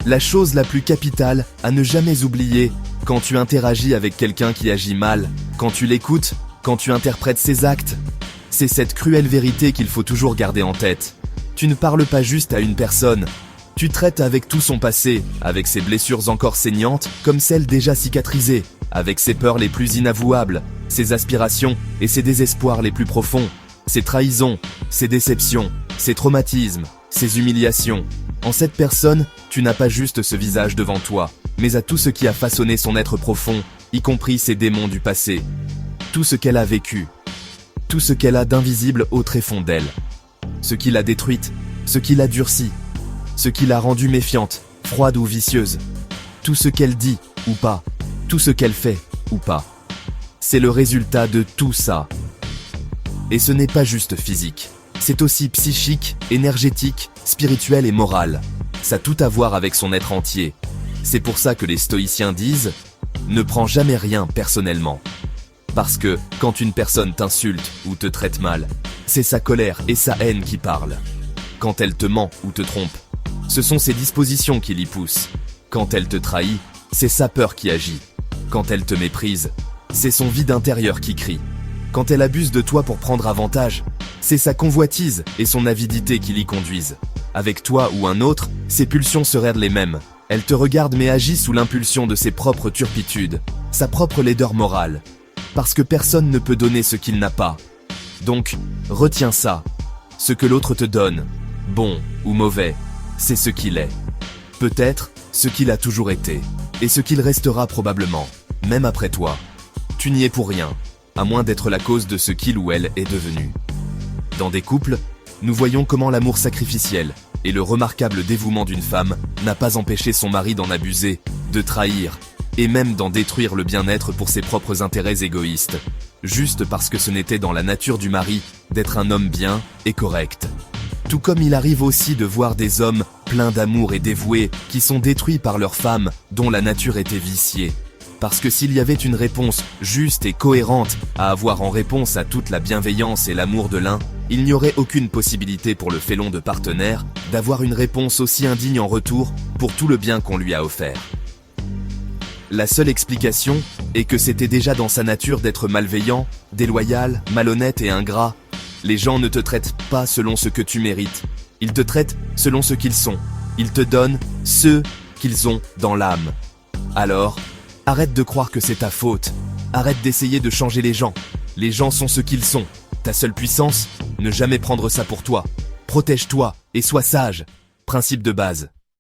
La chose la plus capitale à ne jamais oublier quand tu interagis avec quelqu'un qui agit mal, quand tu l'écoutes, quand tu interprètes ses actes, c'est cette cruelle vérité qu'il faut toujours garder en tête. Tu ne parles pas juste à une personne, tu traites avec tout son passé, avec ses blessures encore saignantes comme celles déjà cicatrisées, avec ses peurs les plus inavouables, ses aspirations et ses désespoirs les plus profonds, ses trahisons, ses déceptions, ses traumatismes, ses humiliations. En cette personne, tu n'as pas juste ce visage devant toi, mais à tout ce qui a façonné son être profond, y compris ses démons du passé. Tout ce qu'elle a vécu, tout ce qu'elle a d'invisible au tréfonds d'elle. Ce qui l'a détruite, ce qui l'a durcie, ce qui l'a rendue méfiante, froide ou vicieuse. Tout ce qu'elle dit ou pas, tout ce qu'elle fait ou pas. C'est le résultat de tout ça. Et ce n'est pas juste physique. C'est aussi psychique, énergétique, spirituel et moral. Ça a tout à voir avec son être entier. C'est pour ça que les stoïciens disent « Ne prends jamais rien personnellement ». Parce que, quand une personne t'insulte ou te traite mal, c'est sa colère et sa haine qui parlent. Quand elle te ment ou te trompe, ce sont ses dispositions qui l'y poussent. Quand elle te trahit, c'est sa peur qui agit. Quand elle te méprise, c'est son vide intérieur qui crie. Quand elle abuse de toi pour prendre avantage, c'est sa convoitise et son avidité qui l'y conduisent. Avec toi ou un autre, ses pulsions seraient les mêmes. Elle te regarde mais agit sous l'impulsion de ses propres turpitudes, sa propre laideur morale. Parce que personne ne peut donner ce qu'il n'a pas. Donc, retiens ça. Ce que l'autre te donne, bon ou mauvais, c'est ce qu'il est. Peut-être ce qu'il a toujours été, et ce qu'il restera probablement, même après toi. Tu n'y es pour rien, à moins d'être la cause de ce qu'il ou elle est devenu. Dans des couples, nous voyons comment l'amour sacrificiel et le remarquable dévouement d'une femme n'a pas empêché son mari d'en abuser, de trahir, et même d'en détruire le bien-être pour ses propres intérêts égoïstes, juste parce que ce n'était dans la nature du mari d'être un homme bien et correct. Tout comme il arrive aussi de voir des hommes pleins d'amour et dévoués qui sont détruits par leurs femmes dont la nature était viciée. Parce que s'il y avait une réponse juste et cohérente à avoir en réponse à toute la bienveillance et l'amour de l'un, il n'y aurait aucune possibilité pour le félon de partenaire d'avoir une réponse aussi indigne en retour pour tout le bien qu'on lui a offert. La seule explication est que c'était déjà dans sa nature d'être malveillant, déloyal, malhonnête et ingrat. Les gens ne te traitent pas selon ce que tu mérites. Ils te traitent selon ce qu'ils sont. Ils te donnent ce qu'ils ont dans l'âme. Alors, arrête de croire que c'est ta faute. Arrête d'essayer de changer les gens. Les gens sont ce qu'ils sont. Ta seule puissance, ne jamais prendre ça pour toi. Protège-toi et sois sage. Principe de base.